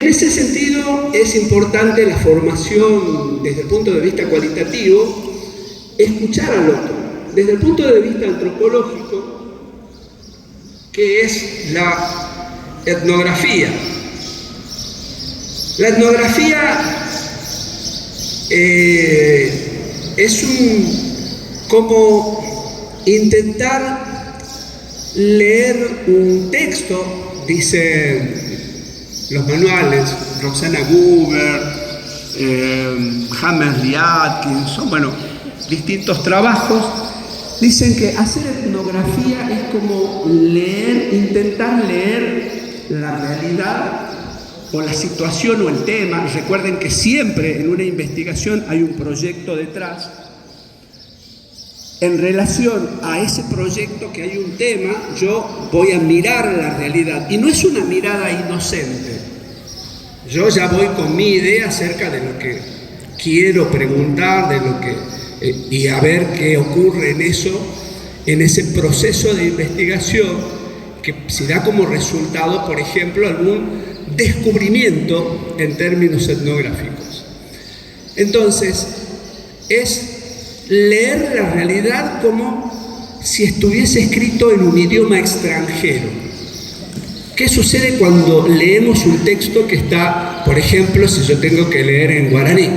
En ese sentido es importante la formación desde el punto de vista cualitativo, escuchar al otro, desde el punto de vista antropológico, que es la etnografía. La etnografía es como intentar leer un texto, dicen los manuales, Roxana Gruber, Hammerly Atkins, son distintos trabajos. Dicen que hacer etnografía es como intentar leer la realidad o la situación o el tema. Recuerden que siempre en una investigación hay un proyecto detrás. En relación a ese proyecto que hay un tema, yo voy a mirar la realidad. Y no es una mirada inocente. Yo ya voy con mi idea acerca de lo que quiero preguntar, de lo que y a ver qué ocurre en ese proceso de investigación, que si da como resultado, por ejemplo, algún descubrimiento en términos etnográficos. Entonces, es leer la realidad como si estuviese escrito en un idioma extranjero. ¿Qué sucede cuando leemos un texto que está, por ejemplo, si yo tengo que leer en guaraní?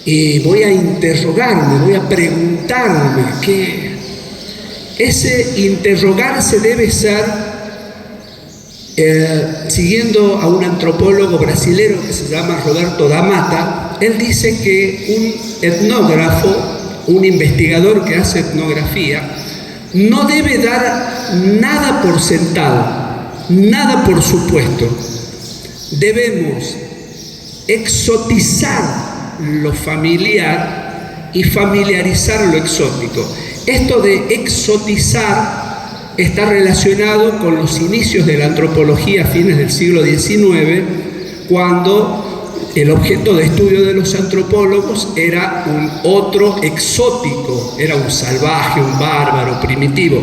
Y voy a interrogarme, voy a preguntarme, ¿qué? Ese interrogarse debe ser, siguiendo a un antropólogo brasileño que se llama Roberto da Mata. Él dice que un etnógrafo, un investigador que hace etnografía, no debe dar nada por sentado, nada por supuesto. Debemos exotizar lo familiar y familiarizar lo exótico. Esto de exotizar está relacionado con los inicios de la antropología a fines del siglo XIX, cuando el objeto de estudio de los antropólogos era un otro exótico, era un salvaje, un bárbaro, primitivo.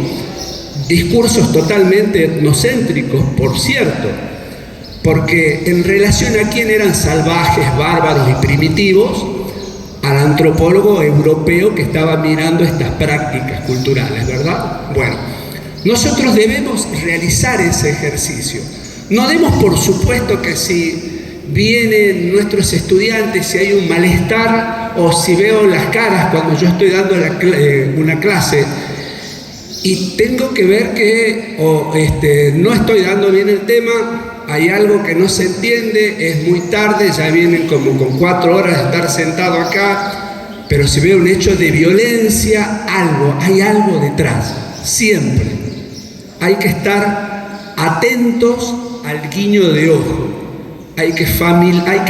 Discursos totalmente etnocéntricos, por cierto, porque en relación a quién eran salvajes, bárbaros y primitivos, al antropólogo europeo que estaba mirando estas prácticas culturales, ¿verdad? Bueno, nosotros debemos realizar ese ejercicio. No demos por supuesto que si vienen nuestros estudiantes, si hay un malestar o si veo las caras cuando yo estoy dando una clase y tengo que ver que no estoy dando bien el tema, hay algo que no se entiende, es muy tarde, ya vienen como con 4 horas de estar sentado acá, pero si veo un hecho de violencia, hay algo detrás, siempre. Hay que estar atentos al guiño de ojo. Hay que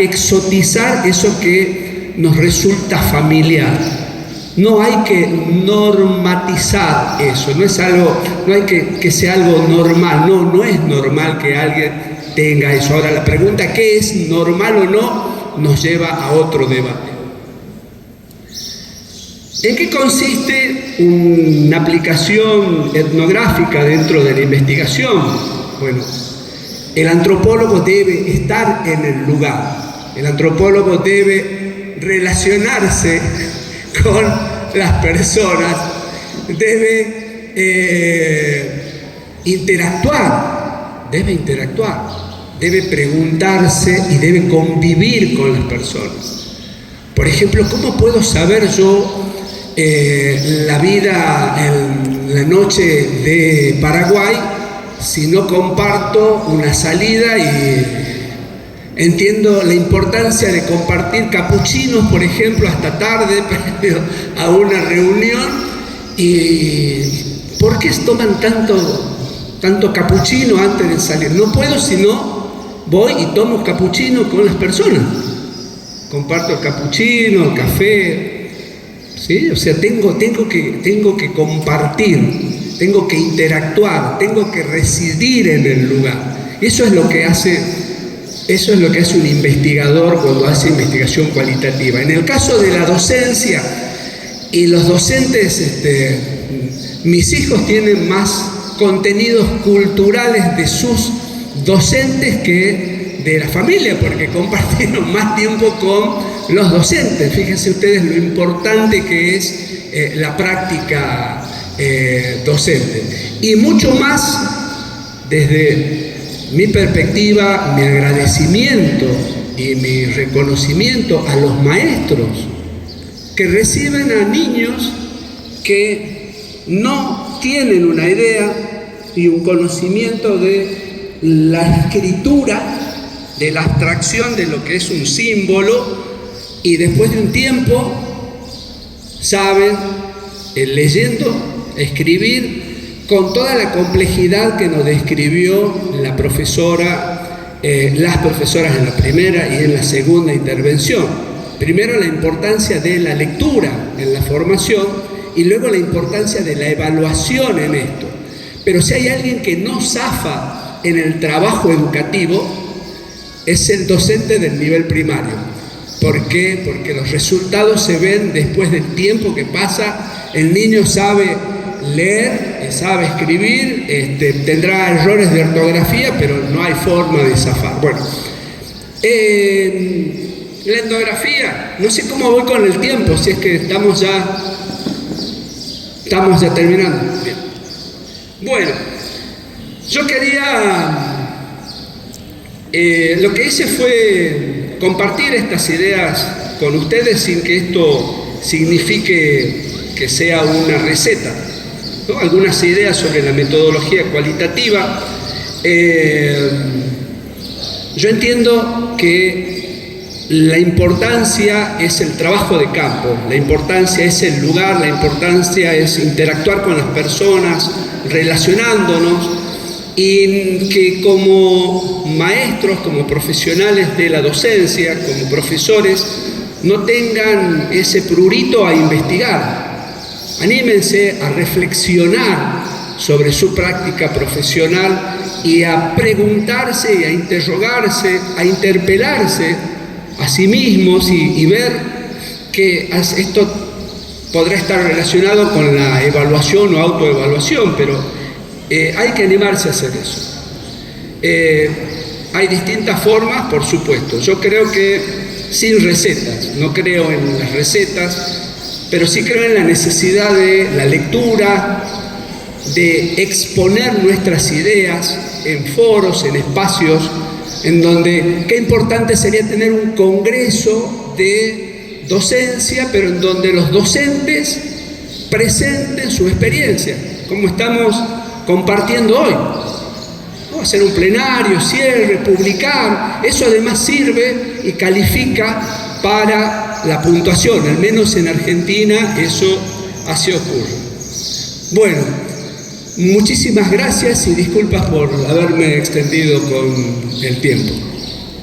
exotizar eso que nos resulta familiar. No hay que normatizar eso, no hay que sea algo normal. No es normal que alguien tenga eso. Ahora, la pregunta ¿qué es normal o no? Nos lleva a otro debate. ¿En qué consiste una aplicación etnográfica dentro de la investigación? Bueno, el antropólogo debe estar en el lugar, el antropólogo debe relacionarse con las personas, debe interactuar, debe preguntarse y debe convivir con las personas. Por ejemplo, ¿cómo puedo saber yo la vida en la noche de Paraguay si no comparto una salida y entiendo la importancia de compartir capuchinos, por ejemplo, hasta tarde, previo a una reunión? ¿Y por qué toman tanto capuchino antes de salir? No puedo, sino voy y tomo capuchino con las personas. Comparto el capuchino, el café, ¿sí? O sea, tengo que compartir. Tengo que interactuar, tengo que residir en el lugar. Eso es lo que hace un investigador cuando hace investigación cualitativa. En el caso de la docencia y los docentes, mis hijos tienen más contenidos culturales de sus docentes que de la familia, porque compartieron más tiempo con los docentes. Fíjense ustedes lo importante que es la práctica docente. Y mucho más, desde mi perspectiva, mi agradecimiento y mi reconocimiento a los maestros que reciben a niños que no tienen una idea y un conocimiento de la escritura, de la abstracción de lo que es un símbolo, y después de un tiempo saben, leyendo, escribir con toda la complejidad que nos describió la profesora, las profesoras en la primera y en la segunda intervención. Primero la importancia de la lectura en la formación y luego la importancia de la evaluación en esto. Pero si hay alguien que no zafa en el trabajo educativo, es el docente del nivel primario. ¿Por qué? Porque los resultados se ven después del tiempo que pasa. El niño sabe leer, sabe escribir, tendrá errores de ortografía, pero no hay forma de zafar. Bueno, la etnografía, no sé cómo voy con el tiempo, si es que estamos ya terminando. Bien. Bueno, yo quería, lo que hice fue compartir estas ideas con ustedes sin que esto signifique que sea una receta, ¿no? Algunas ideas sobre la metodología cualitativa. Yo entiendo que la importancia es el trabajo de campo, la importancia es el lugar, la importancia es interactuar con las personas, relacionándonos, y que como maestros, como profesionales de la docencia, como profesores, no tengan ese prurito a investigar. Anímense a reflexionar sobre su práctica profesional y a preguntarse y a interrogarse, a interpelarse a sí mismos y ver que esto podrá estar relacionado con la evaluación o autoevaluación, pero hay que animarse a hacer eso. Hay distintas formas, por supuesto. Yo creo que sin recetas, no creo en las recetas, pero sí creo en la necesidad de la lectura, de exponer nuestras ideas en foros, en espacios, en donde qué importante sería tener un congreso de docencia, pero en donde los docentes presenten su experiencia, como estamos compartiendo hoy. Hacer un plenario, cierre, publicar, eso además sirve y califica para la puntuación, al menos en Argentina eso así ocurre. Bueno, muchísimas gracias y disculpas por haberme extendido con el tiempo.